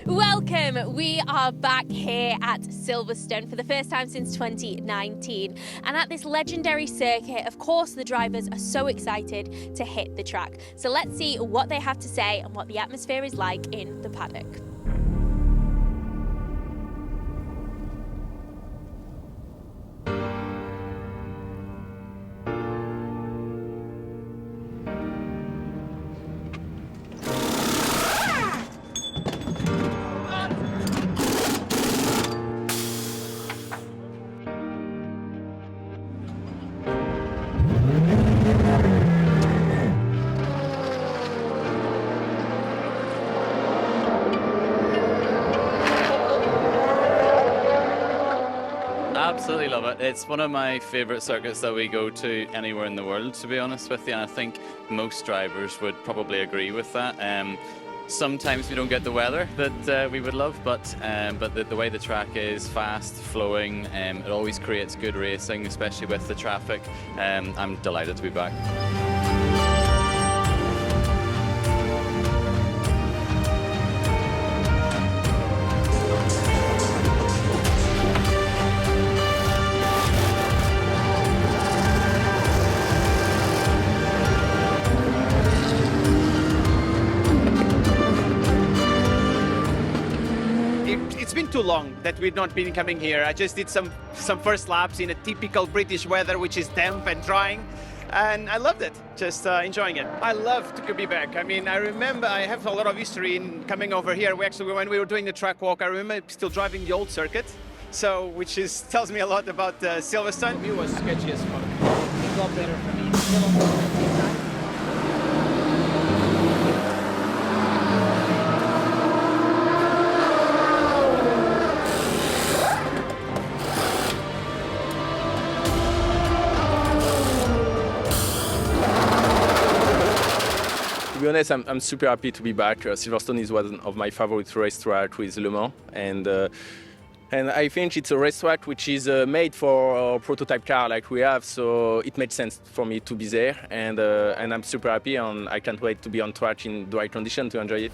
Welcome! We are back here at Silverstone for the first time since 2019. And at this legendary circuit, of course, the drivers are so excited to hit the track. So let's see what they have to say and what the atmosphere is like in the paddock. Absolutely love it. It's one of my favourite circuits that we go to anywhere in the world, to be honest with you, and I think most drivers would probably agree with that. Sometimes we don't get the weather that we would love, but the way the track is fast, flowing, it always creates good racing, especially with the traffic. I'm delighted to be back. It's been too long that we've not been coming here. I just did some first laps in a typical British weather, which is damp and drying, and I loved it, just enjoying it. I love to be back. I mean, I remember I have a lot of history in coming over here. When we were doing the track walk, I remember still driving the old circuit, so tells me a lot about Silverstone. It was sketchy as fuck. It got better for me. Still on the To be honest, I'm super happy to be back. Silverstone is one of my favorite racetracks with Le Mans, and I think it's a racetrack which is made for a prototype car like we have, so it made sense for me to be there, and I'm super happy, and I can't wait to be on track in the right condition to enjoy it.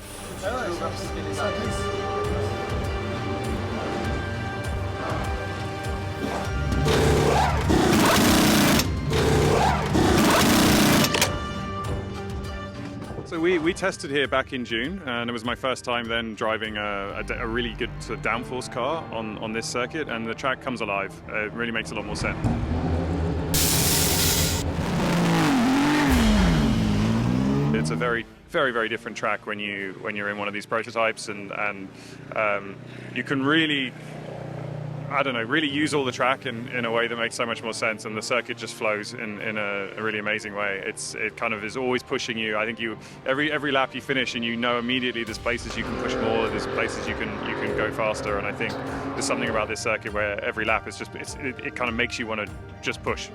So we tested here back in June, and it was my first time then driving a really good sort of downforce car on this circuit, and the track comes alive. It really makes a lot more sense. It's a very, very, very different track when you're in one of these prototypes, and you can really, I don't know, really use all the track in a way that makes so much more sense, and the circuit just flows in a really amazing way. It kind of is always pushing you. I think every lap you finish, and you know immediately there's places you can push more, there's places you can go faster, and I think there's something about this circuit where every lap is just it kind of makes you want to just push.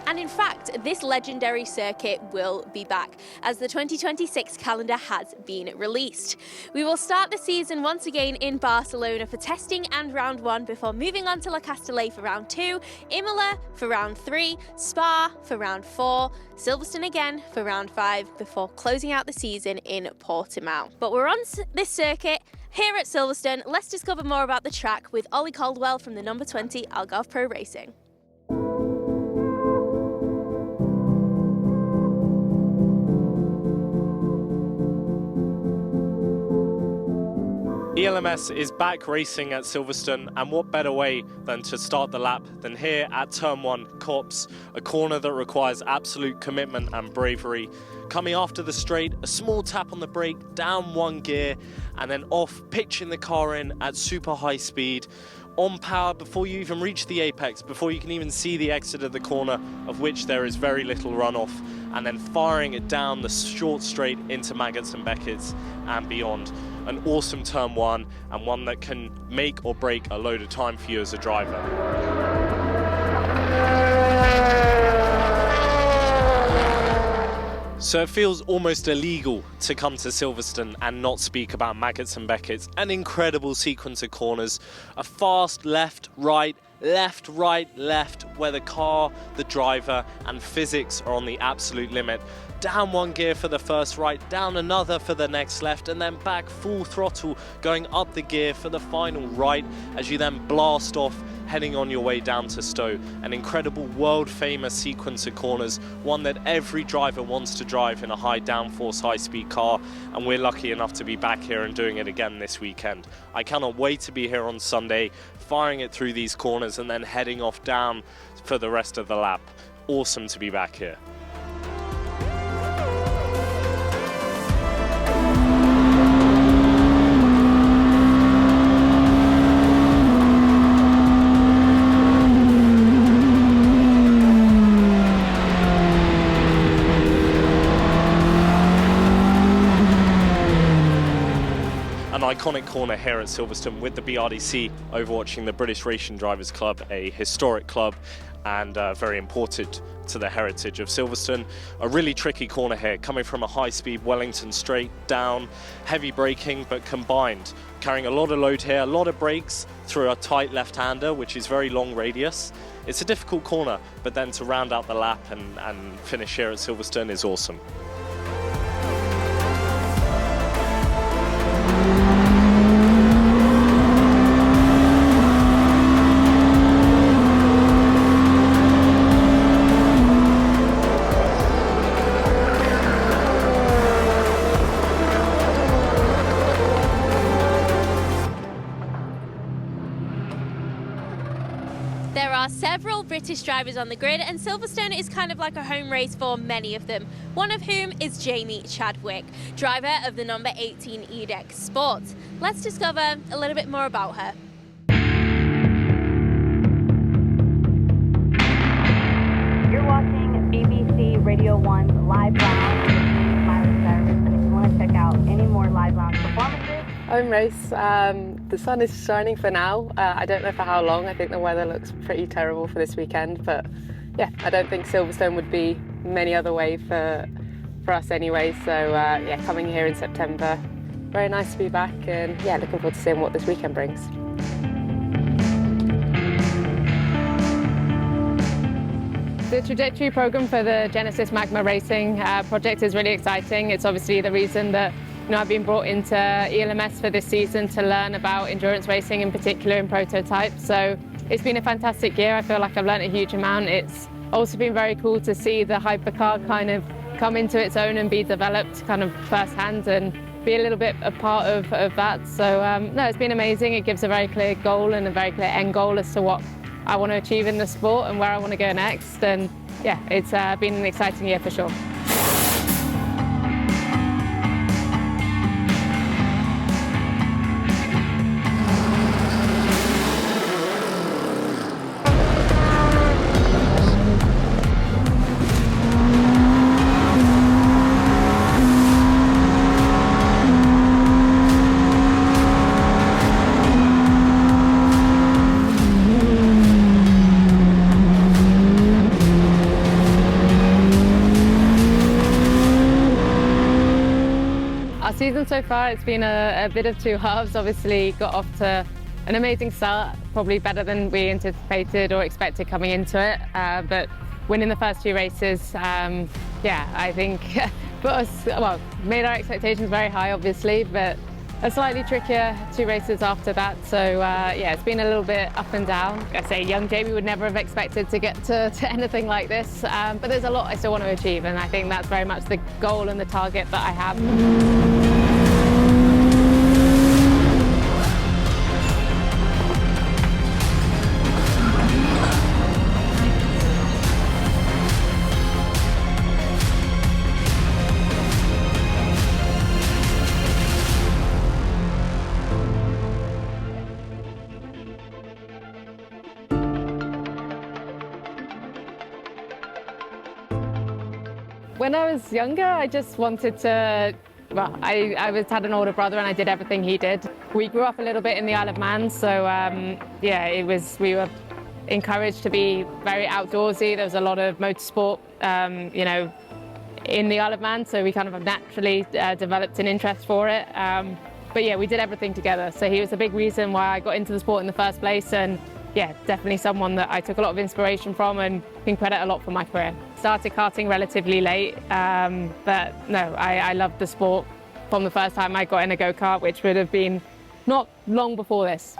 And in fact, this legendary circuit will be back, as the 2026 calendar has been released. We will start the season once again in Barcelona for testing and round 1 before moving on to La Castellet for round 2, Imola for round 3, Spa for round 4, Silverstone again for round 5 before closing out the season in Portimão. But we're on this circuit here at Silverstone. Let's discover more about the track with Ollie Caldwell from the number 20 Algarve Pro Racing. ELMS is back racing at Silverstone, and what better way than to start the lap than here at Turn 1 Copse, a corner that requires absolute commitment and bravery. Coming after the straight, a small tap on the brake, down 1 gear, and then off, pitching the car in at super high speed, on power before you even reach the apex, before you can even see the exit of the corner, of which there is very little runoff, and then firing it down the short straight into Maggots and Beckett's and beyond. An awesome turn 1, and one that can make or break a load of time for you as a driver. So it feels almost illegal to come to Silverstone and not speak about Maggots and Beckett's. An incredible sequence of corners, a fast left, right, left, right, left, where the car, the driver and physics are on the absolute limit. Down one gear for the first right, down another for the next left, and then back full throttle going up the gear for the final right as you then blast off, heading on your way down to Stowe. An incredible world famous sequence of corners, one that every driver wants to drive in a high downforce, high speed car, and we're lucky enough to be back here and doing it again this weekend. I cannot wait to be here on Sunday, firing it through these corners and then heading off down for the rest of the lap. Awesome to be back here. Iconic corner here at Silverstone with the BRDC overwatching the British Racing Drivers Club, a historic club and very important to the heritage of Silverstone. A really tricky corner here, coming from a high-speed Wellington straight down, heavy braking but combined, carrying a lot of load here, a lot of brakes through a tight left-hander, which is very long radius. It's a difficult corner, but then to round out the lap and finish here at Silverstone is awesome. There are several British drivers on the grid, and Silverstone is kind of like a home race for many of them, one of whom is Jamie Chadwick, driver of the number 18 EDEX Sport. Let's discover a little bit more about her. You're watching BBC Radio 1's Live Lounge with Miley Cyrus, and if you want to check out any more Live Lounge performances, home race. The sun is shining for now. I don't know for how long. I think the weather looks pretty terrible for this weekend, but yeah, I don't think Silverstone would be many other way for us anyway. So yeah, coming here in September, very nice to be back, and yeah, looking forward to seeing what this weekend brings. The trajectory program for the Genesis Magma Racing project is really exciting. It's obviously the reason that I've been brought into ELMS for this season to learn about endurance racing, in particular in prototypes. So it's been a fantastic year. I feel like I've learned a huge amount. It's also been very cool to see the hypercar kind of come into its own and be developed kind of firsthand and be a little bit a part of that. So no, it's been amazing. It gives a very clear goal and a very clear end goal as to what I want to achieve in the sport and where I want to go next. And yeah, it's been an exciting year for sure. Season so far, it's been a bit of two halves. Obviously got off to an amazing start, probably better than we anticipated or expected coming into it, but winning the first two races, yeah, I think put us, well, made our expectations very high obviously, but a slightly trickier two races after that. So yeah, it's been a little bit up and down. I say young Jamie would never have expected to get to anything like this, but there's a lot I still want to achieve, and I think that's very much the goal and the target that I have. When I was younger, I just wanted to, well, I had an older brother and I did everything he did. We grew up a little bit in the Isle of Man, so yeah, we were encouraged to be very outdoorsy. There was a lot of motorsport, you know, in the Isle of Man, so we kind of have naturally developed an interest for it. But yeah, we did everything together. So he was a big reason why I got into the sport in the first place, and yeah, definitely someone that I took a lot of inspiration from and can credit a lot for my career. Started karting relatively late, but no, I loved the sport from the first time I got in a go-kart, which would have been not long before this.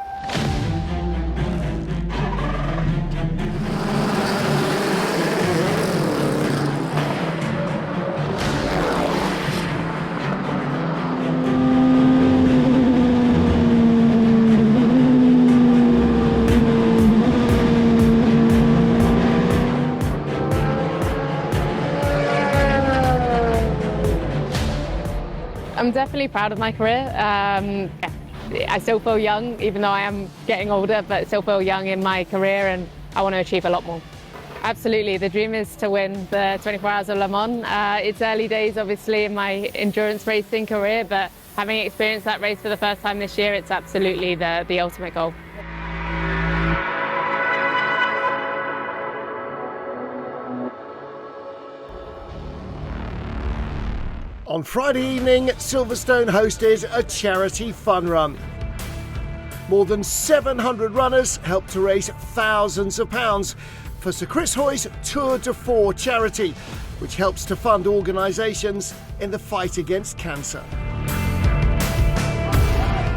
I'm definitely proud of my career. I still feel young, even though I am getting older, but still feel young in my career, and I want to achieve a lot more. Absolutely, the dream is to win the 24 Hours of Le Mans. It's early days, obviously, in my endurance racing career, but having experienced that race for the first time this year, it's absolutely the ultimate goal. On Friday evening, Silverstone hosted a charity fun run. More than 700 runners helped to raise thousands of pounds for Sir Chris Hoy's Tour de Four charity, which helps to fund organisations in the fight against cancer.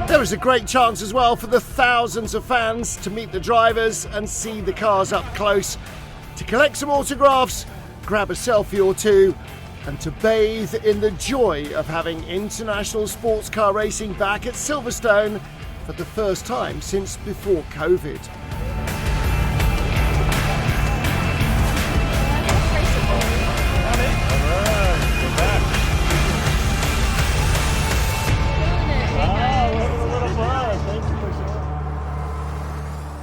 There was a great chance as well for the thousands of fans to meet the drivers and see the cars up close, to collect some autographs, grab a selfie or two, and to bathe in the joy of having international sports car racing back at Silverstone for the first time since before COVID.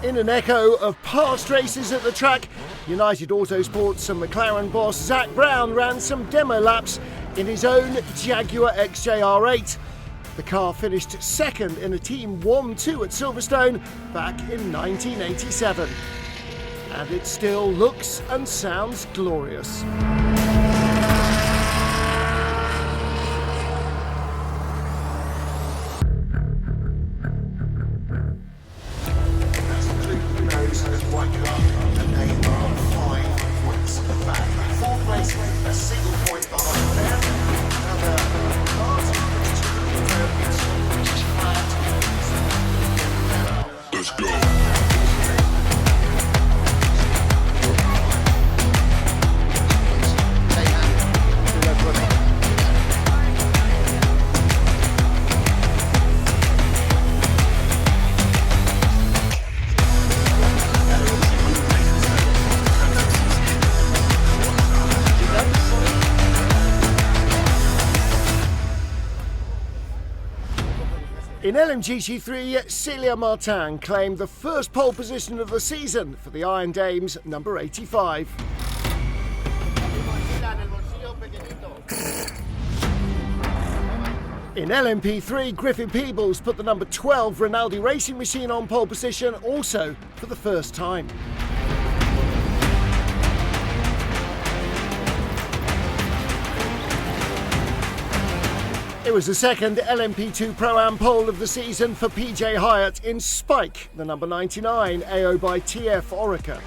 In an echo of past races at the track, United Autosports and McLaren boss Zak Brown ran some demo laps in his own Jaguar XJR8. The car finished second in a Team 1-2 at Silverstone back in 1987. And it still looks and sounds glorious. In LMGT3, Celia Martin claimed the first pole position of the season for the Iron Dames number 85. In LMP3, Griffin Peebles put the number 12 Rinaldi racing machine on pole position, also for the first time. It was the second LMP2 Pro-Am pole of the season for PJ Hyatt in Spike, the number 99 AO by TF Orica.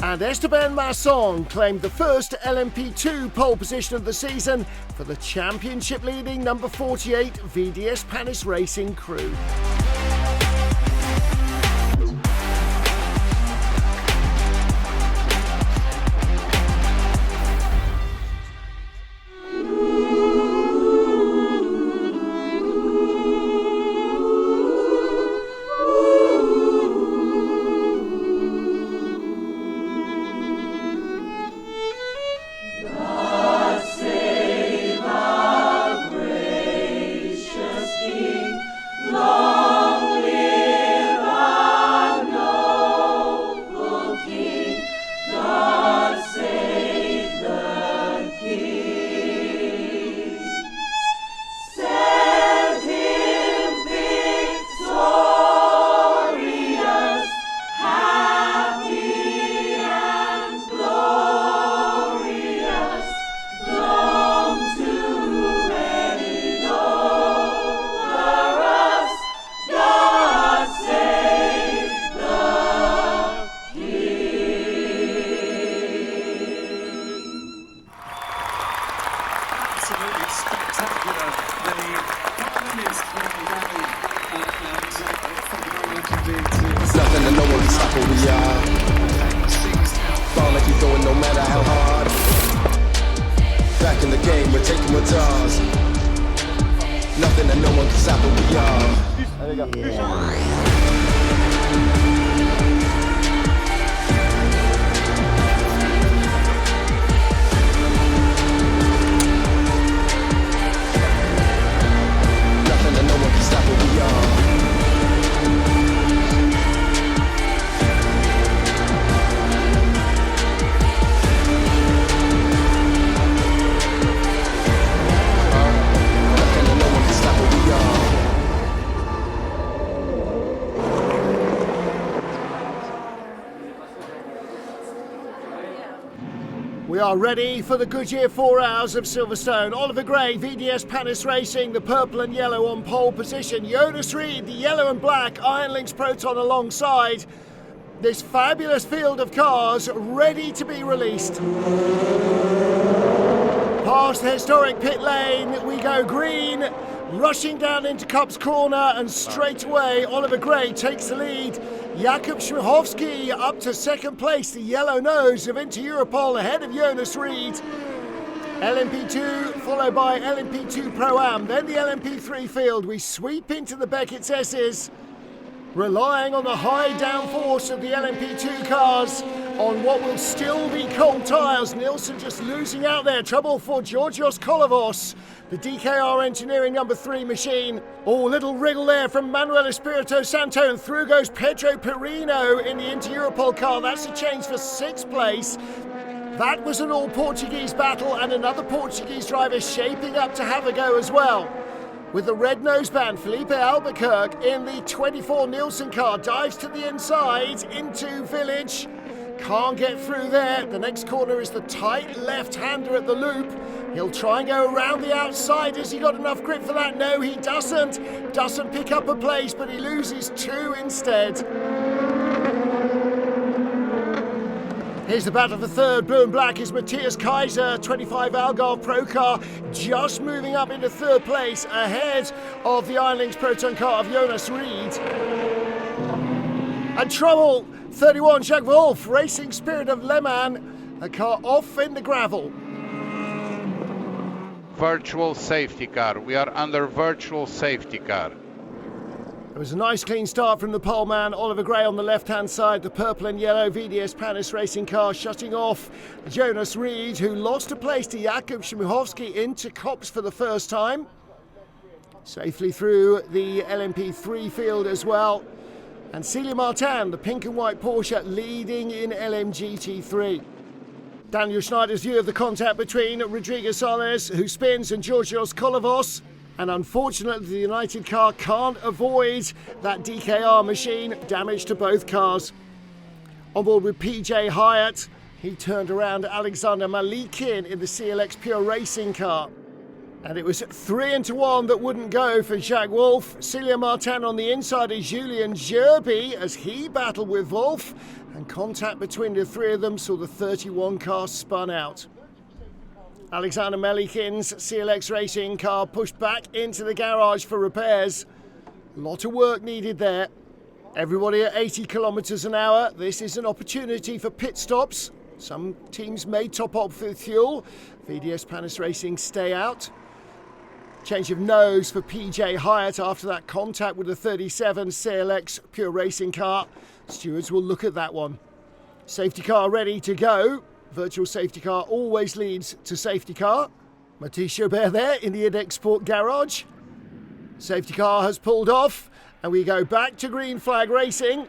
And Esteban Masson claimed the first LMP2 pole position of the season for the championship-leading number 48 VDS Panis Racing crew. Lord. It's nothing that no one can stop what we are. Ball like you throwing no matter how hard. Back in the game, we're taking what's ours. Nothing that no one can stop what we are. There we go. We are ready for the Goodyear 4 Hours of Silverstone. Oliver Gray, VDS Panis Racing, the purple and yellow on pole position. Jonas Reed, the yellow and black Iron Lynx Proton alongside. This fabulous field of cars ready to be released. Past the historic pit lane, we go green, rushing down into Cups Corner, and straight away Oliver Gray takes the lead. Jakub Śmiechowski up to second place, the yellow nose of Inter Europol ahead of Jonas Reed. LMP2 followed by LMP2 Pro Am, then the LMP3 field. We sweep into the Beckett's S's, relying on the high downforce of the LMP2 cars on what will still be cold tyres. Nielsen just losing out there. Trouble for Georgios Kolovos, the DKR Engineering number 3 machine. Oh, little wriggle there from Manuel Espirito Santo, and through goes Pedro Perino in the Inter Europol car. That's a change for 6th place. That was an all-Portuguese battle, and another Portuguese driver shaping up to have a go as well. With the red noseband, Felipe Albuquerque in the 24 Nielsen car dives to the inside into Village. Can't get through there. The next corner is the tight left-hander at the loop. He'll try and go around the outside. Has he got enough grip for that? No, he doesn't. Doesn't pick up a place, but he loses 2 instead. Here's the battle for third. Blue and black is Matthias Kaiser, 25 Algarve Pro car, just moving up into third place ahead of the Iron Lynx Proton car of Jonas Reed. And trouble, 31 Jacques Wolf, Racing Spirit of Le Mans, a car off in the gravel. Virtual safety car. We are under virtual safety car. It was a nice clean start from the pole man, Oliver Gray on the left-hand side, the purple and yellow VDS Panis Racing car shutting off Jonas Reed, who lost a place to Jakub Śmiechowski into Kops for the first time. Safely through the LMP3 field as well. And Celia Martin, the pink and white Porsche, leading in LMGT3. Daniel Schneider's view of the contact between Rodriguez Sales, who spins, and Georgios Kolovos. And unfortunately, the United car can't avoid that DKR machine. Damage to both cars. On board with PJ Hyatt, he turned around Alexander Malikin in the CLX Pure Racing car. And it was 3-1 that wouldn't go for Jacques Wolf. Celia Martin on the inside is Julian Gerby as he battled with Wolf. And contact between the three of them saw the 31 car spun out. Alexander Melikin's CLX Racing car pushed back into the garage for repairs. A lot of work needed there. Everybody at 80 kilometres an hour. This is an opportunity for pit stops. Some teams may top up with fuel. VDS Panis Racing stay out. Change of nose for PJ Hyatt after that contact with the 37 CLX Pure Racing car. Stewards will look at that one. Safety car ready to go. Virtual safety car always leads to safety car. Matisse Chaubert there in the Index Sport garage. Safety car has pulled off, and we go back to green flag racing.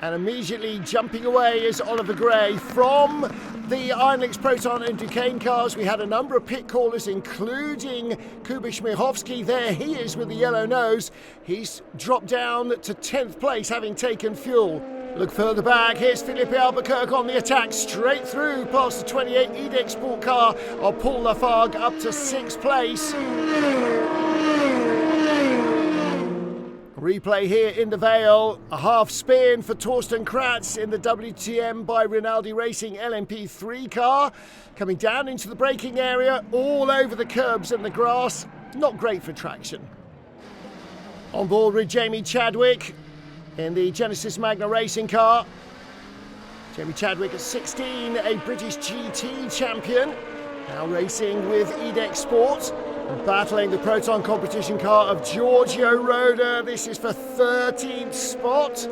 And immediately jumping away is Oliver Gray from the Iron Lynx Proton and Duquesne cars. We had a number of pit callers, including Kuba Śmiechowski. There he is with the yellow nose. He's dropped down to 10th place, having taken fuel. Look further back, here's Felipe Albuquerque on the attack, straight through past the 28 Edex Sport car of Paul Lafargue up to 6th place. Replay here in the Vale, a half spin for Torsten Kratz in the WTM by Rinaldi Racing LMP3 car. Coming down into the braking area, all over the curbs and the grass. not great for traction. On board with Jamie Chadwick in the Genesis Magna racing car. Jamie Chadwick at 16, a British GT champion, now racing with EDEX Sport, battling the Proton competition car of Giorgio Roda. This is for 13th spot.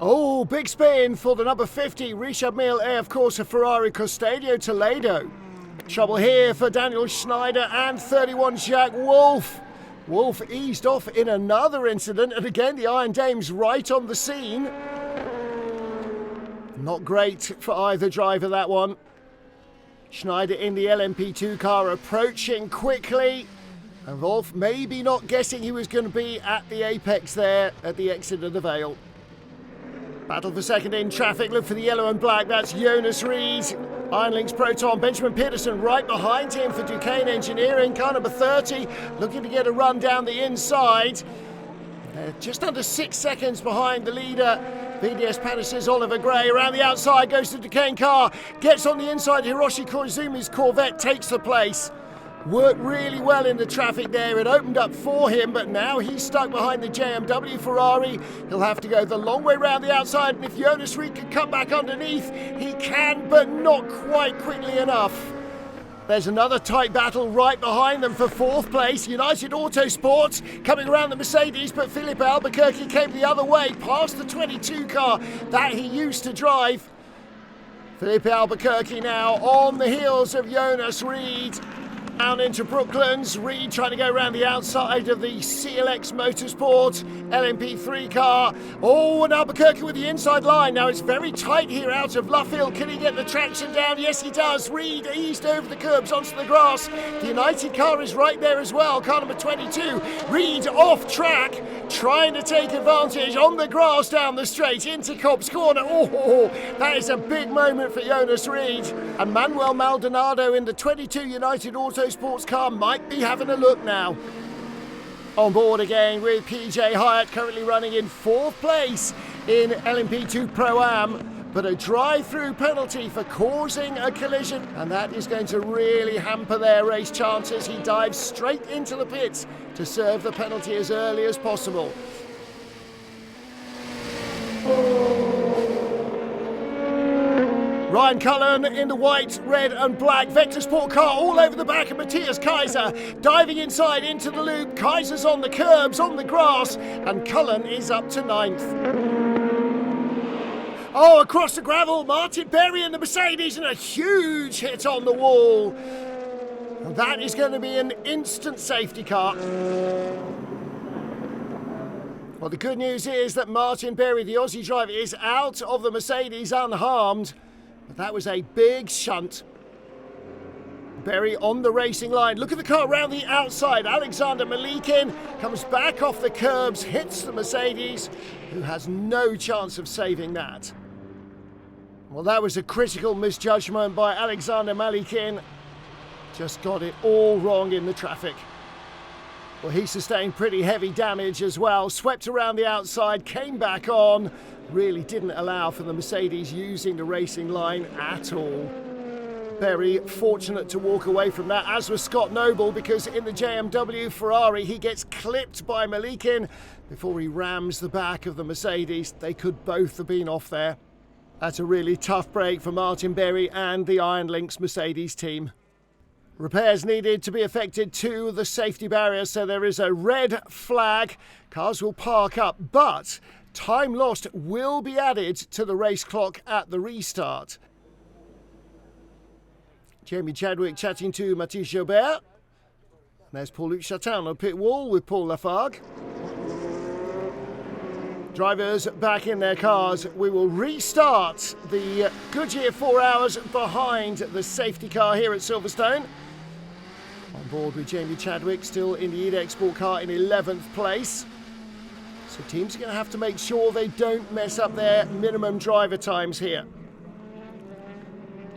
Oh, big spin for the number 50, Richard Mille, of course, a Ferrari Custodio Toledo. Trouble here for Daniel Schneider and 31 Jack Wolf. Wolf eased off in another incident, and again the Iron Dame's right on the scene. Not great for either driver, that one. Schneider in the LMP2 car approaching quickly, and Wolf maybe not guessing he was going to be at the apex there at the exit of the Vale. Battle for second in traffic, look for the yellow and black, that's Jonas Reed. Iron Links Proton, Benjamin Peterson right behind him for Duquesne Engineering, car number 30, looking to get a run down the inside. Just under 6 seconds behind the leader, VDS Panis' Oliver Gray. Around the outside goes the Duquesne car, gets on the inside, Hiroshi Koizumi's Corvette takes the place. Worked really well in the traffic there, it opened up for him, but now he's stuck behind the JMW Ferrari. He'll have to go the long way round the outside, and if Jonas Reed can come back underneath, he can, but not quite quickly enough. There's another tight battle right behind them for 4th place. United Autosports coming around the Mercedes, but Philippe Albuquerque came the other way, past the 22 car that he used to drive. Philippe Albuquerque now on the heels of Jonas Reed. Down into Brooklands, Reed trying to go around the outside of the CLX Motorsport LMP3 car. Oh, and Albuquerque with the inside line. Now it's very tight here out of Luffield. Can he get the traction down? Yes, he does. Reed eased over the curbs onto the grass. The United car is right there as well. Car number 22. Reed off track, trying to take advantage on the grass down the straight into Cobb's Corner. Oh, that is a big moment for Jonas Reed. And Manuel Maldonado in the 22 United Autosports car might be having a look now. On board again with PJ Hyatt, currently running in 4th place in LMP2 Pro-Am, but a drive-through penalty for causing a collision, and that is going to really hamper their race chances. He dives straight into the pits to serve the penalty as early as possible. Ryan Cullen in the white, red and black Vector Sport car all over the back of Matthias Kaiser, diving inside into the loop. Kaiser's on the curbs, on the grass, and Cullen is up to 9th. Oh, across the gravel, Martin Berry in the Mercedes, and a huge hit on the wall. And that is going to be an instant safety car. Well, the good news is that Martin Berry, the Aussie driver, is out of the Mercedes unharmed. But that was a big shunt. Berry on the racing line. Look at the car around the outside. Alexander Malikin comes back off the curbs, hits the Mercedes, who has no chance of saving that. Well, that was a critical misjudgment by Alexander Malikin. Just got it all wrong in the traffic. Well, he sustained pretty heavy damage as well. Swept around the outside, came back on. Really didn't allow for the Mercedes using the racing line at all. Very fortunate to walk away from that, as was Scott Noble, because in the JMW Ferrari he gets clipped by Malikin before he rams the back of the Mercedes. They could both have been off there. That's a really tough break for Martin Berry and the Iron Links Mercedes team. Repairs needed to be effected to the safety barrier, so there is a red flag. Cars will park up, but time lost will be added to the race clock at the restart. Jamie Chadwick chatting to Mathis Gilbert. There's Paul-Luc Chatin on the pit wall with Paul Lafargue. Drivers back in their cars. We will restart the Goodyear 4 hours behind the safety car here at Silverstone. On board with Jamie Chadwick, still in the EDEX Sport car in 11th place. So teams are going to have to make sure they don't mess up their minimum driver times here.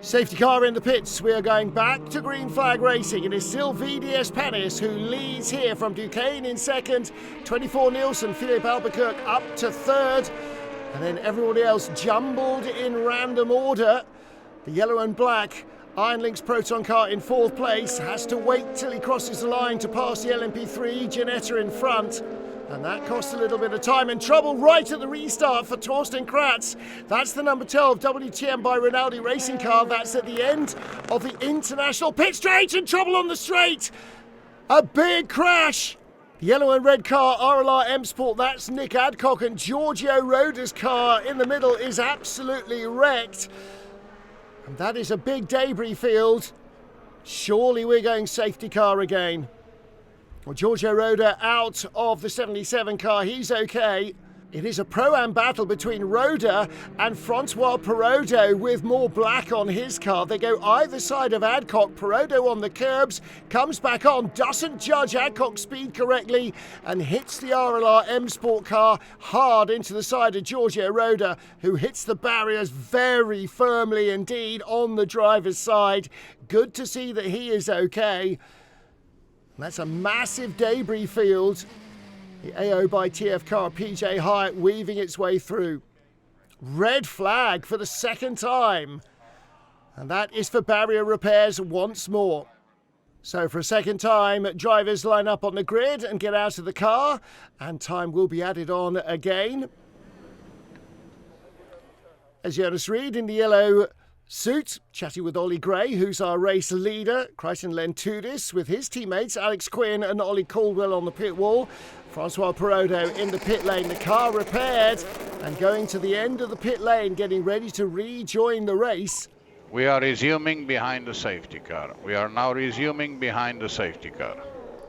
Safety car in the pits. We are going back to green flag racing. It is still VDS Panis who leads here from Duquesne in second. 24 Nielsen, Philippe Albuquerque up to third. And then everybody else jumbled in random order. The yellow and black Iron Link's Proton car in 4th place has to wait till he crosses the line to pass the LMP3 Ginetta in front. And that cost a little bit of time and trouble right at the restart for Torsten Kratz. That's the number 12 WTM by Rinaldi racing car. That's at the end of the international pit straight, and trouble on the straight. A big crash. The yellow and red car, RLR M Sport, that's Nick Adcock, and Giorgio Roda's car in the middle is absolutely wrecked. And that is a big debris field. Surely we're going safety car again. Well, Giorgio Roda out of the 77 car, he's okay. It is a pro-am battle between Roda and Francois Perrodo with more black on his car. They go either side of Adcock. Perrodo on the curbs, comes back on, doesn't judge Adcock's speed correctly and hits the RLR M Sport car hard into the side of Giorgio Roda, who hits the barriers very firmly indeed on the driver's side. Good to see that he is okay. That's a massive debris field. The AO by TF car, PJ Hyatt, weaving its way through. Red flag for the second time. And that is for barrier repairs once more. So for a second time, drivers line up on the grid and get out of the car, and time will be added on again. As Jonas Reed in the yellow suit, chatting with Ollie Gray, who's our race leader. Crichton Lentudis with his teammates, Alex Quinn and Ollie Caldwell on the pit wall. Francois Perrodo in the pit lane, the car repaired and going to the end of the pit lane, getting ready to rejoin the race. We are resuming behind the safety car. We are now resuming behind the safety car.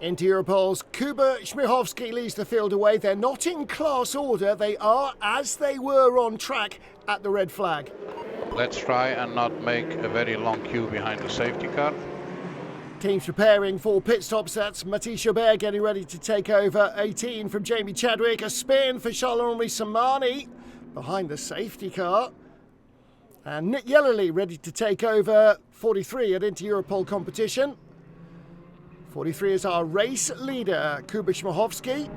Into Europol's Kuba Śmiechowski leads the field away. They're not in class order. They are as they were on track at the red flag. Let's try and not make a very long queue behind the safety car. Teams preparing for pit stops. That's Mathieu Chabert getting ready to take over. 18 from Jamie Chadwick. A spin for Charles-Henri Samani behind the safety car. And Nick Yellerly ready to take over 43 at Inter-Europol competition. 43 is our race leader, Kuba Śmiechowski.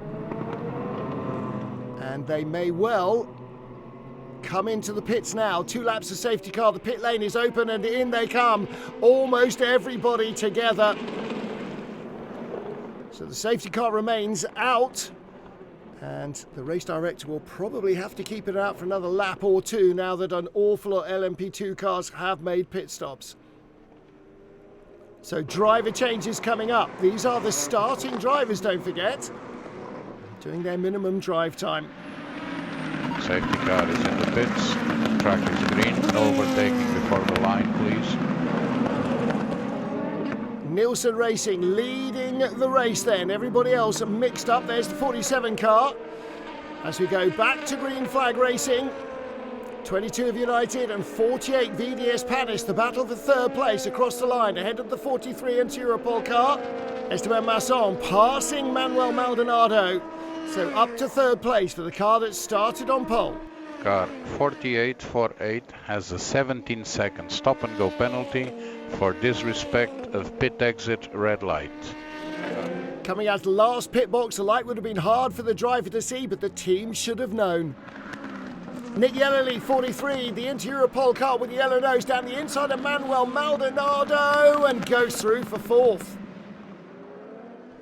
And they may well come into the pits now. 2 laps of safety car. The pit lane is open and in they come. Almost everybody together. So the safety car remains out. And the race director will probably have to keep it out for another lap or two now that an awful lot of LMP2 cars have made pit stops. So driver changes coming up. These are the starting drivers, don't forget. Doing their minimum drive time. Safety car is in the pits. Track is green. Overtaking before the line, please. Nielsen Racing leading the race then. Everybody else mixed up. There's the 47 car. As we go back to green flag racing. 22 of United and 48 VDS Panis. The battle for third place across the line ahead of the 43 Inter-Europol car. Esteban Masson passing Manuel Maldonado. So up to third place for the car that started on pole. Car 4848 has a 17-second stop and go penalty for disrespect of pit exit red light. Coming out of the last pit box, the light would have been hard for the driver to see, but the team should have known. Nick Yellerly, 43, the Inter-Europol car with the yellow nose down the inside of Manuel Maldonado and goes through for fourth.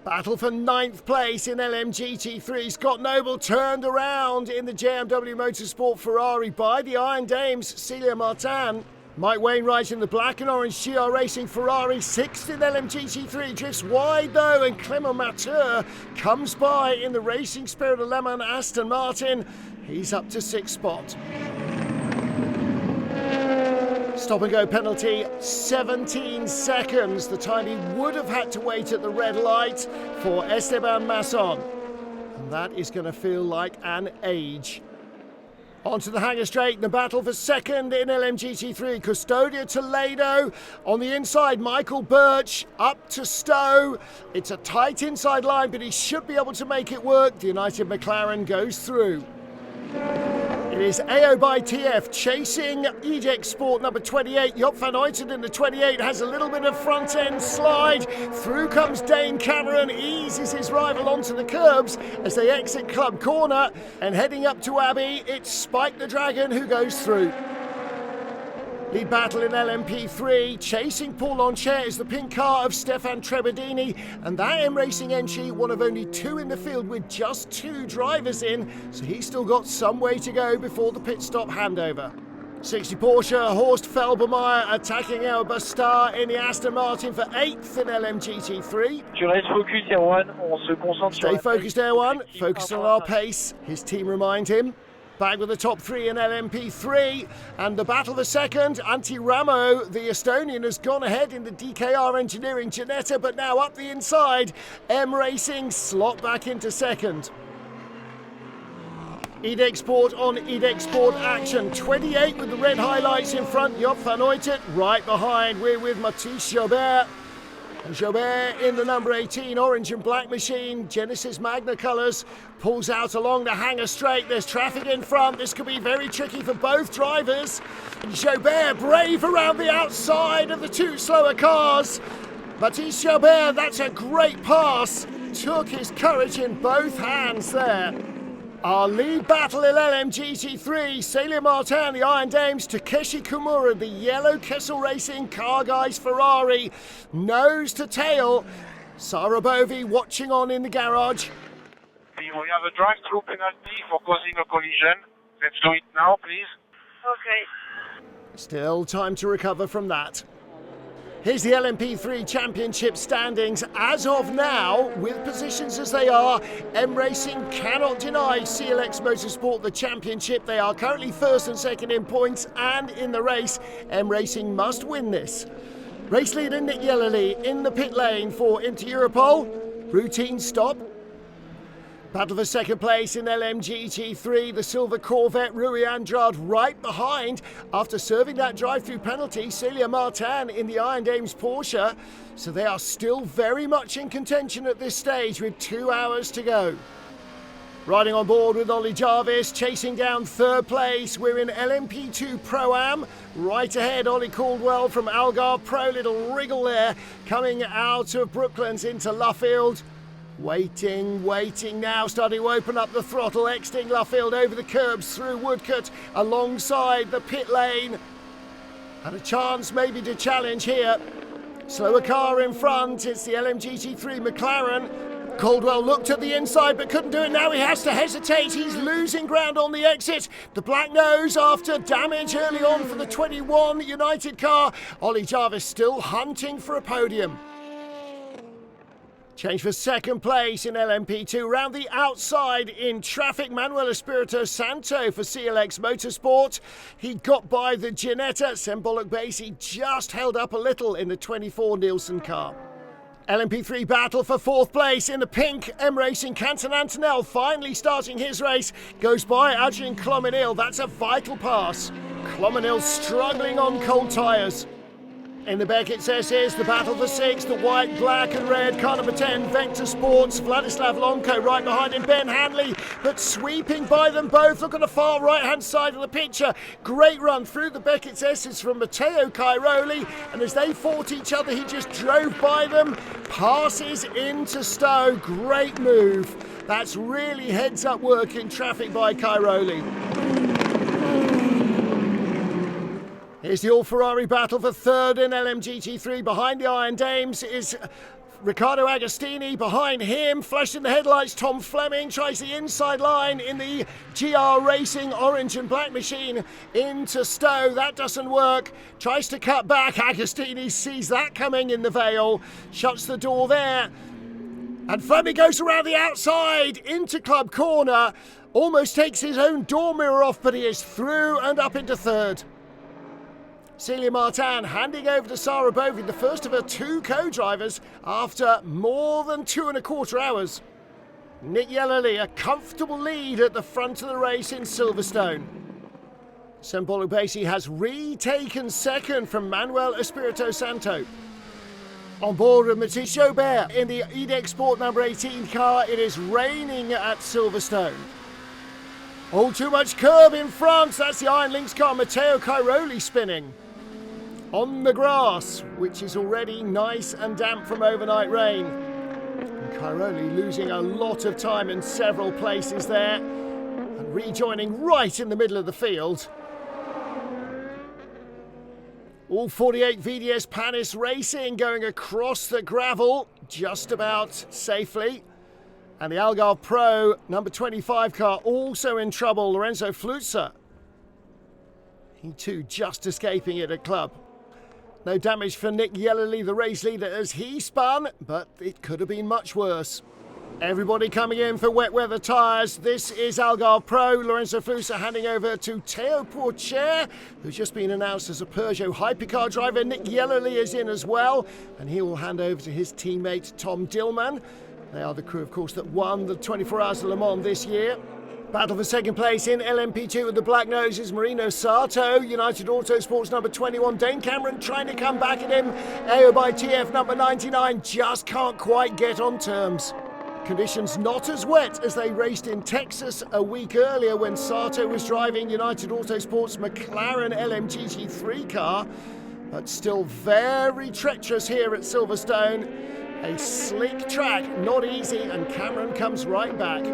Battle for 9th place in LMGT3. Scott Noble turned around in the JMW Motorsport Ferrari by the Iron Dames, Celia Martin. Mike Wainwright in the black and orange GR Racing Ferrari, 6th in LMGT3, drifts wide though, and Clement Mature comes by in the Racing Spirit of Le Mans Aston Martin. He's up to 6th spot. Stop and go penalty, 17 seconds, the time he would have had to wait at the red light for Esteban Masson. And that is going to feel like an age. Onto the hangar straight, the battle for second in LMGT3. Custodia Toledo on the inside, Michael Birch up to Stowe. It's a tight inside line, but he should be able to make it work. The United McLaren goes through. It is AO by TF chasing EDEX Sport number 28. Job van Uyten in the 28 has a little bit of front end slide. Through comes Dane Cameron, eases his rival onto the curbs as they exit Club Corner. And heading up to Abbey, it's Spike the Dragon who goes through. Lead battle in LMP3, chasing Paul Lanchet is the pink car of Stefan Trebedini, and that M Racing entry, one of only two in the field with just 2 drivers in, so he's still got some way to go before the pit stop handover. 60 Porsche, Horst Felbermeyer attacking Elba Star in the Aston Martin for 8th in LMGT3. Tu restes focus, Erwan, on se concentre sur Stay focused, Erwan, focused on our pace, his team remind him. Back with the top 3 in LMP3, and the battle for second. Antti Ramo, the Estonian, has gone ahead in the DKR Engineering Ginetta, but now up the inside. M Racing slot back into second. Edexport on Edexport action. 28 with the red highlights in front. Job van Uytert right behind. We're with Mathis Jobert. Jobert in the number 18 orange and black machine, Genesis Magna colours, pulls out along the hangar straight. There's traffic in front. This could be very tricky for both drivers. Jobert brave around the outside of the 2 slower cars. Mathis Jobert, that's a great pass. Took his courage in both hands there. Our lead battle in LMGT3, Celia Martin, the Iron Dames, Takeshi Kimura, the yellow Kessel Racing Car Guys Ferrari, nose to tail. Sarah Bovey watching on in the garage. We have a drive-through penalty for causing a collision. Let's do it now, please. Okay. Still time to recover from that. Here's the LMP3 Championship standings as of now, with positions as they are. M Racing cannot deny CLX Motorsport the championship. They are currently first and second in points and in the race. M Racing must win this. Race leader Nick Yellerly in the pit lane for Inter Europol. Routine stop. Battle for second place in LMGT3, the silver Corvette Rui Andrade right behind after serving that drive-through penalty. Celia Martin in the Iron Dames Porsche, so they are still very much in contention at this stage with 2 hours to go. Riding on board with Ollie Jarvis, chasing down third place. We're in LMP2 Pro-Am. Right ahead, Ollie Caldwell from Algarve Pro, little wriggle there, coming out of Brooklands into Luffield. Waiting now, starting to open up the throttle, exiting Luffield over the curbs through Woodcote, alongside the pit lane. And a chance maybe to challenge here. Slower car in front, it's the LMGT3 McLaren. Caldwell looked at the inside but couldn't do it. Now he has to hesitate, he's losing ground on the exit. The black nose after damage early on for the 21 United car. Ollie Jarvis still hunting for a podium. Change for second place in LMP2. Round the outside in traffic, Manuel Espirito Santo for CLX Motorsport. He got by the Ginetta. Sembolok Basie just held up a little in the 24 Nielsen car. LMP3 battle for fourth place in the pink. M Racing Canton Antonell finally starting his race. Goes by Adrian Clomenil. That's a vital pass. Clomenil struggling on cold tyres. In the Beckett SS, the battle for sixth, the white, black and red, car number 10, Vector Sports, Vladislav Lonko right behind him, Ben Hanley, but sweeping by them both. Look on the far right-hand side of the picture. Great run through the Beckett's S's from Matteo Cairoli, and as they fought each other, he just drove by them, passes into Stowe. Great move. That's really heads-up work in traffic by Cairoli. Here's the all-Ferrari battle for third in LMGT3. Behind the Iron Dames is Riccardo Agostini. Behind him, flashed in the headlights, Tom Fleming tries the inside line in the GR Racing orange and black machine into Stowe. That doesn't work. Tries to cut back. Agostini sees that coming in the Vale. Shuts the door there. And Fleming goes around the outside into Club Corner. Almost takes his own door mirror off, but he is through and up into third. Celia Martin handing over to Sarah Bovey, the first of her 2 co-drivers after more than 2.25 hours. Nick Yellerly, a comfortable lead at the front of the race in Silverstone. Sembolok Basie has retaken second from Manuel Espirito Santo. On board with Mathis Jobert in the Edexport number 18 car, it is raining at Silverstone. All too much curb in France, that's the Iron Lynx car, Matteo Cairoli spinning. On the grass, which is already nice and damp from overnight rain. And Cairoli losing a lot of time in several places there and rejoining right in the middle of the field. All 48 VDS Panis Racing going across the gravel just about safely. And the Algarve Pro number 25 car also in trouble, Lorenzo Flutzer. He too just escaping it at club. No damage for Nick Yellerly, the race leader, as he spun, but it could have been much worse. Everybody coming in for wet weather tyres. This is Algarve Pro. Lorenzo Flutzer handing over to Théo Pourchaire, who's just been announced as a Peugeot hypercar driver. Nick Yellerly is in as well, and he will hand over to his teammate Tom Dillman. They are the crew, of course, that won the 24 Hours of Le Mans this year. Battle for second place in LMP2 with the Black Noses, Marino Sato, United Autosports number 21, Dane Cameron trying to come back at him. AO by TF number 99 just can't quite get on terms. Conditions not as wet as they raced in Texas a week earlier when Sato was driving United Autosports' McLaren LMGT3 car, but still very treacherous here at Silverstone. A slick track, not easy, and Cameron comes right back.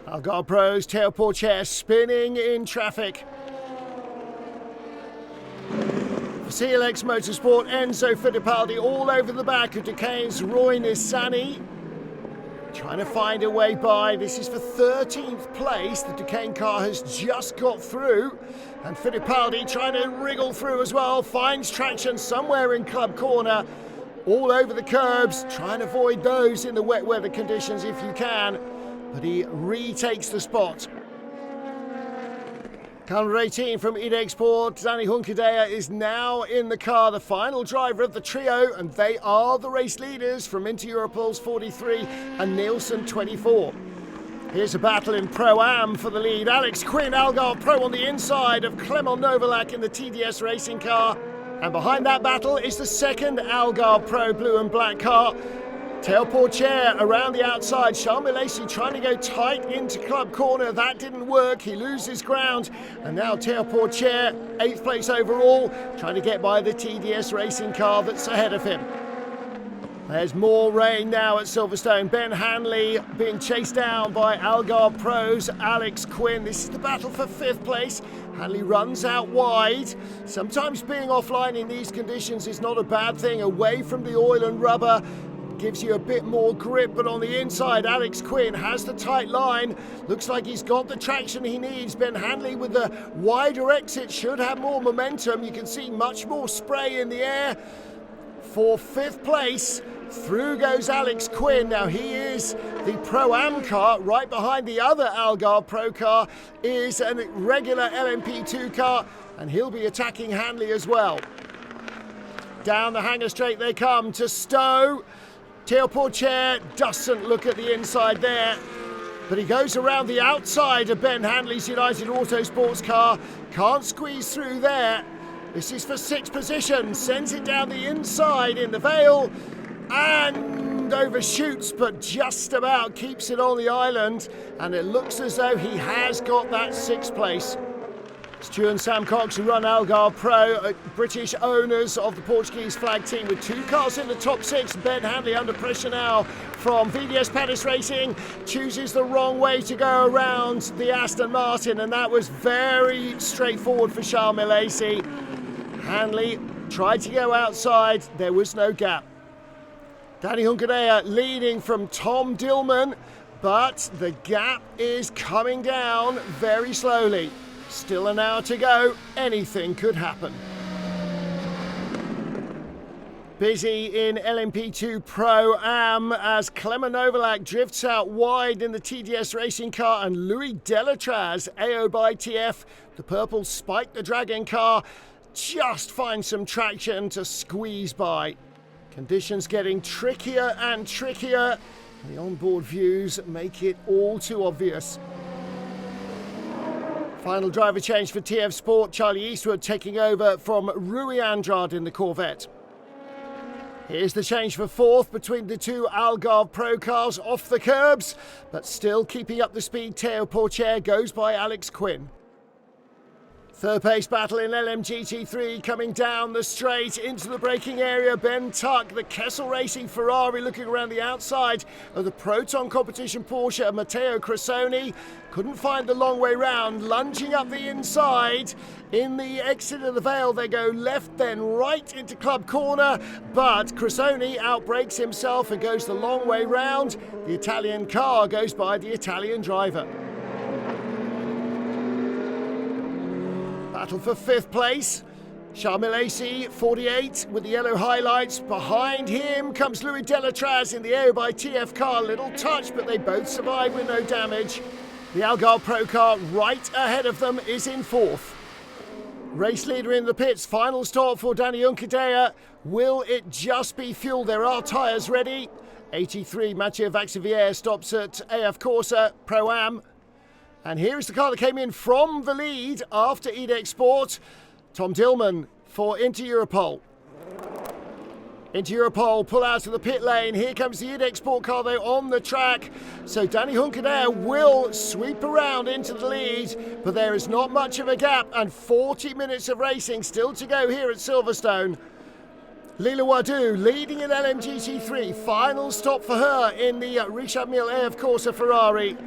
Algarve Pro's Théo Pourchaire spinning in traffic. For CLX Motorsport, Enzo Fittipaldi all over the back of Ducane's Roy Nissany. Trying to find a way by. This is for 13th place. The Ducane car has just got through. And Fittipaldi trying to wriggle through as well. Finds traction somewhere in club corner. All over the curbs. Try and avoid those in the wet weather conditions if you can. But he retakes the spot. Car number 18 from Idexport, Danny Hunkadea is now in the car, the final driver of the trio, and they are the race leaders from Inter Europol's 43 and Nielsen 24. Here's a battle in Pro-Am for the lead. Alex Quinn, Algarve Pro on the inside of Clement Novalak in the TDS racing car. And behind that battle is the second Algarve Pro blue and black car. Théo Pourchaire around the outside. Charles Milesi trying to go tight into club corner. That didn't work. He loses ground. And now Théo Pourchaire, 8th place overall, trying to get by the TDS racing car that's ahead of him. There's more rain now at Silverstone. Ben Hanley being chased down by Algarve Pro's Alex Quinn. This is the battle for 5th place. Hanley runs out wide. Sometimes being offline in these conditions is not a bad thing. Away from the oil and rubber gives you a bit more grip, but on the inside Alex Quinn has the tight line. Looks like he's got the traction he needs. Ben Hanley with the wider exit should have more momentum. You can see much more spray in the air. For 5th place, through goes Alex Quinn. Now he is the Pro-Am car. Right behind the other Algarve Pro car is a regular LMP2 car, and he'll be attacking Hanley as well. Down the hangar straight they come to Stowe. Théo Pourchaire doesn't look at the inside there, but he goes around the outside of Ben Hanley's United Autosports car. Can't squeeze through there. This is for 6th position. Sends it down the inside in the Vale and overshoots, but just about keeps it on the island. And it looks as though he has got that 6th place. Stu and Sam Cox, who run Algarve Pro, British owners of the Portuguese flag team, with 2 cars in the top 6. Ben Hanley under pressure now from VDS Panis Racing, chooses the wrong way to go around the Aston Martin, and that was very straightforward for Charles Milesi. Hanley tried to go outside, there was no gap. Danny Hunkadea leading from Tom Dillman, but the gap is coming down very slowly. Still an hour to go, anything could happen. Busy in LMP2 Pro-Am as Clement Novalak drifts out wide in the TDS racing car, and Louis Delatraz, AO by TF, the purple Spike the Dragon car, just finds some traction to squeeze by. Conditions getting trickier and trickier. The onboard views make it all too obvious. Final driver change for TF Sport, Charlie Eastwood taking over from Rui Andrade in the Corvette. Here's the change for 4th between the 2 Algarve Pro cars off the curbs, but still keeping up the speed. Théo Pourchaire goes by Alex Quinn. Third place battle in LMGT3 coming down the straight into the braking area. Ben Tuck, the Kessel Racing Ferrari, looking around the outside of the Proton competition Porsche and Matteo Cressoni. Couldn't find the long way round, lunging up the inside. In the exit of the Vale, they go left then right into Club Corner, but Cressoni outbrakes himself and goes the long way round. The Italian car goes by the Italian driver. Battle for fifth place. Charles Milesi, 48, with the yellow highlights. Behind him comes Louis Delatraz in the air by TF car. Little touch, but they both survive with no damage. The Algarve Pro car right ahead of them is in fourth. Race leader in the pits. Final stop for Danny Unkadea. Will it just be fuel? There are tyres ready. 83, Mathieu Vaxivière stops at AF Corsa Pro-Am. And here is the car that came in from the lead after EDEC Sport. Tom Dillman for Inter Europol. Inter Europol pull out of the pit lane. Here comes the EDEC Sport car though on the track. So Danny Hunkadere will sweep around into the lead, but there is not much of a gap and 40 minutes of racing still to go here at Silverstone. Lila Wadu leading in LMGT3. Final stop for her in the Richard Mille AF Corsa Ferrari.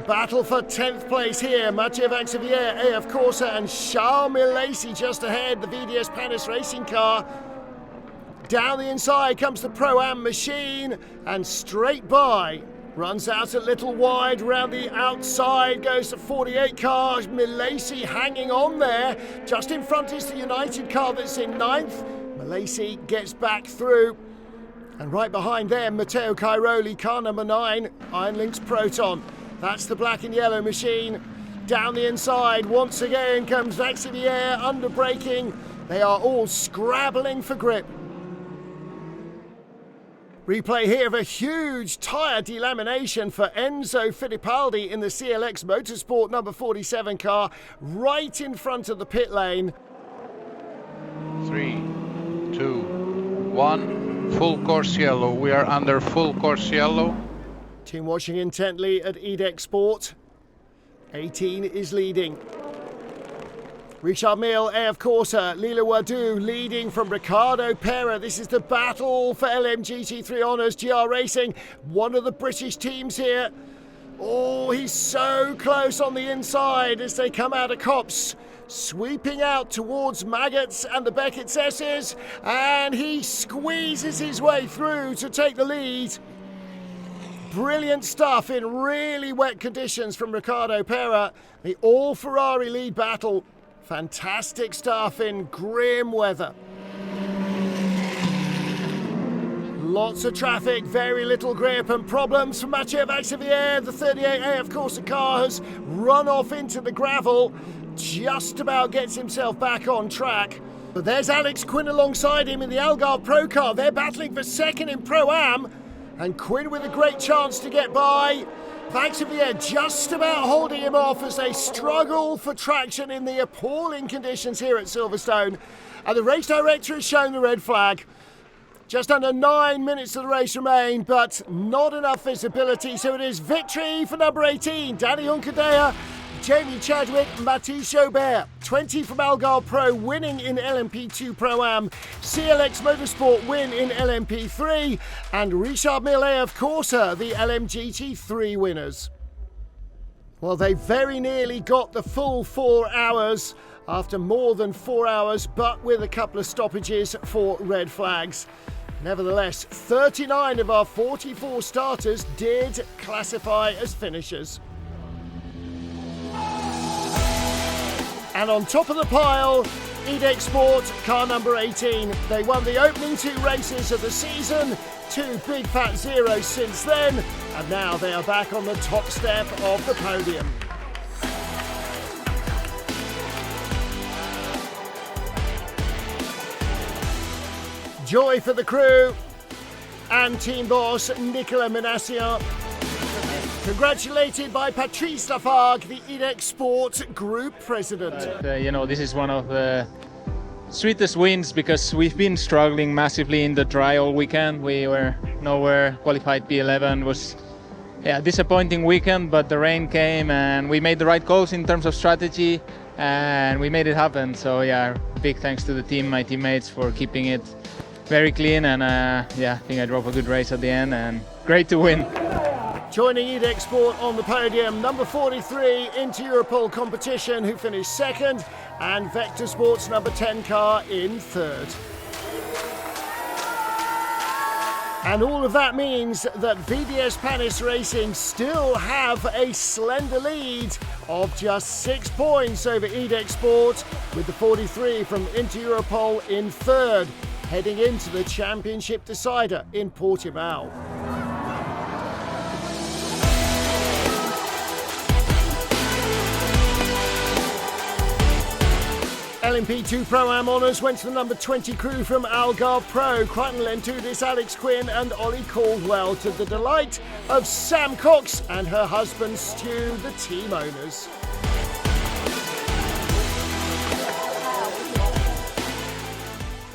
Battle for 10th place here. Mathieu Vaxivière, AF Corsa, and Charles Milesi just ahead, the VDS Panis racing car. Down the inside comes the Pro-Am machine, and straight by. Runs out a little wide, round the outside goes the 48 car. Milesi hanging on there. Just in front is the United car that's in 9th. Milesi gets back through. And right behind them, Matteo Cairoli, car number 9, Iron Lynx Proton. That's the black and yellow machine. Down the inside, once again comes Vaxivière under braking. They are all scrabbling for grip. Replay here of a huge tyre delamination for Enzo Fittipaldi in the CLX Motorsport number 47 car, right in front of the pit lane. 3, 2, 1, full course yellow. We are under full course yellow. Team watching intently at EDEC Sport. 18 is leading. Richard Mille, AF Corsa, Lila Wadu leading from Ricardo Pera. This is the battle for LMGT3 honours. GR Racing, one of the British teams here. Oh, he's so close on the inside as they come out of Copse. Sweeping out towards Maggots and the Beckett's S's. And he squeezes his way through to take the lead. Brilliant stuff in really wet conditions from Ricardo Pera. The all-Ferrari lead battle. Fantastic stuff in grim weather. Lots of traffic, very little grip and problems for Mathieu Vaxivière. The 38 AF Corsa car has run off into the gravel. Just about gets himself back on track. But there's Alex Quinn alongside him in the Algarve Pro car. They're battling for second in Pro-Am. And Quinn with a great chance to get by. Vaxivière just about holding him off as they struggle for traction in the appalling conditions here at Silverstone. And the race director has shown the red flag. Just under 9 minutes of the race remain, but not enough visibility. So it is victory for number 18, Danny Hunkadea, Jamie Chadwick, Mathis Chaubert. 20 from Algarve Pro, winning in LMP2 Pro-Am. CLX Motorsport win in LMP3. And Richard Mille of Corsa, the LMGT3 winners. Well, they very nearly got the full 4 hours after more than 4 hours, but with a couple of stoppages for red flags. Nevertheless, 39 of our 44 starters did classify as finishers. And on top of the pile, EDEC Sport, car number 18. They won the opening 2 races of the season, 2 big fat zeros since then, and now they are back on the top step of the podium. Joy for the crew and team boss Nicolas Menassian. Congratulated by Patrice Lafargue, the EDEC Sport Group President. You know, this is one of the sweetest wins because we've been struggling massively in the dry all weekend. We were nowhere, qualified P11, was yeah, disappointing weekend, but the rain came and we made the right calls in terms of strategy and we made it happen. So yeah, big thanks to the team, my teammates, for keeping it very clean, and yeah, I think I drove a good race at the end and great to win. Joining EDEC Sport on the podium, number 43 into Europol competition, who finished second, and Vector Sports number 10 car in third. And all of that means that VDS Panis Racing still have a slender lead of just 6 points over EDEC Sport, with the 43 from Inter Europol in third, heading into the championship decider in Portimão. LMP2 Pro-Am honours went to the number 20 crew from Algarve Pro, Crichton Lentudis, Alex Quinn and Ollie Caldwell, to the delight of Sam Cox and her husband Stu, the team owners.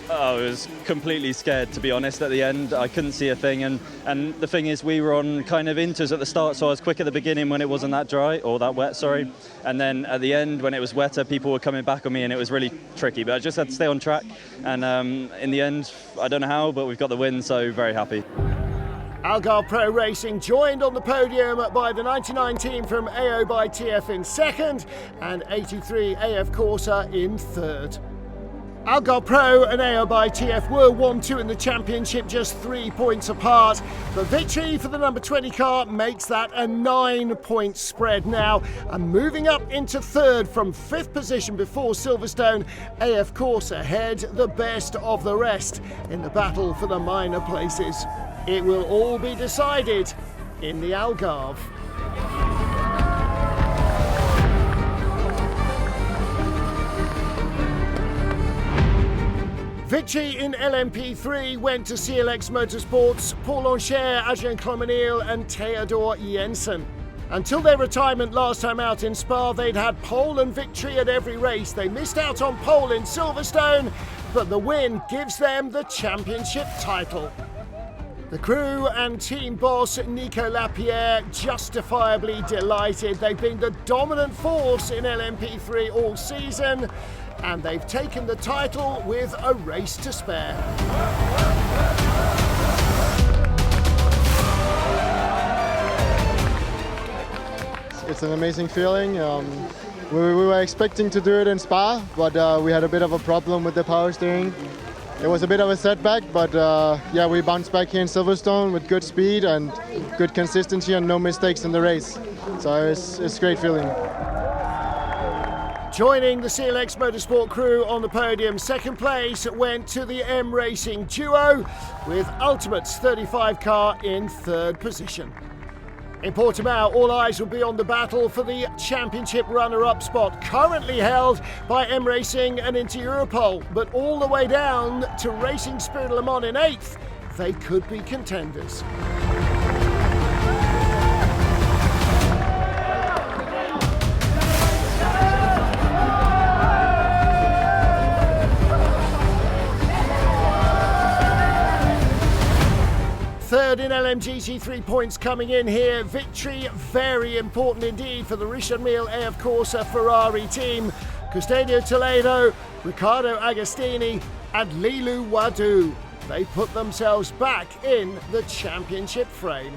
I was completely scared, to be honest, at the end. I couldn't see a thing, and the thing is, we were on kind of inters at the start, so I was quick at the beginning when it wasn't that dry, or that wet, sorry. And then at the end, when it was wetter, people were coming back on me, and it was really tricky. But I just had to stay on track, and in the end, I don't know how, but we've got the win, so very happy. Algarve Pro Racing joined on the podium by the 99 team from AO by TF in second, and 83 AF Corsa in third. Algarve Pro and AO by TF were 1-2 in the championship, just 3 points apart. The victory for the number 20 car makes that a 9-point spread now. And moving up into third from 5th position before Silverstone, AF Corsa head the best of the rest in the battle for the minor places. It will all be decided in the Algarve. Victory in LMP3 went to CLX Motorsports, Paul Ancher, Adrien Clomenil and Theodor Jensen. Until their retirement last time out in Spa, they'd had pole and victory at every race. They missed out on pole in Silverstone, but the win gives them the championship title. The crew and team boss Nico Lapierre justifiably delighted. They've been the dominant force in LMP3 all season, and they've taken the title with a race to spare. It's an amazing feeling. We were expecting to do it in Spa, but we had a bit of a problem with the power steering. It was a bit of a setback, but yeah, we bounced back here in Silverstone with good speed and good consistency and no mistakes in the race. So it's a great feeling. Joining the CLX Motorsport crew on the podium, second place went to the M Racing duo, with Ultimate's 35 car in third position. In Portimão, all eyes will be on the battle for the championship runner-up spot, currently held by M Racing and Inter Europol, but all the way down to Racing Spirit Le Mans in 8th, they could be contenders. Third in LMGT, 3 points coming in here. Victory very important indeed for the Richard Mille AF Corsa Ferrari team. Custodio Toledo, Riccardo Agostini and Lilu Wadu. They put themselves back in the championship frame.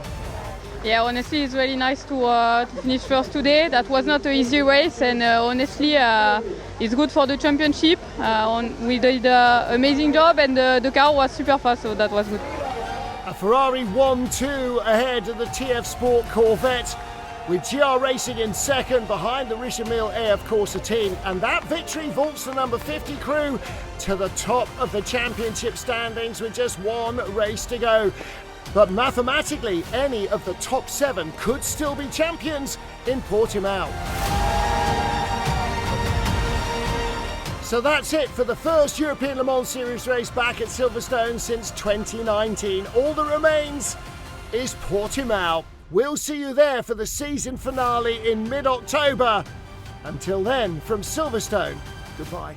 Yeah, honestly, it's really nice to finish first today. That was not an easy race, and honestly, it's good for the championship. We did an amazing job, and the car was super fast, so that was good. A Ferrari 1-2 ahead of the TF Sport Corvette, with GR Racing in second behind the Richard Mille AF Corsa team, and that victory vaults the number 50 crew to the top of the championship standings with just one race to go. But mathematically, any of the top 7 could still be champions in Portimão. So that's it for the first European Le Mans Series race back at Silverstone since 2019. All that remains is Portimão. We'll see you there for the season finale in mid-October. Until then, from Silverstone, goodbye.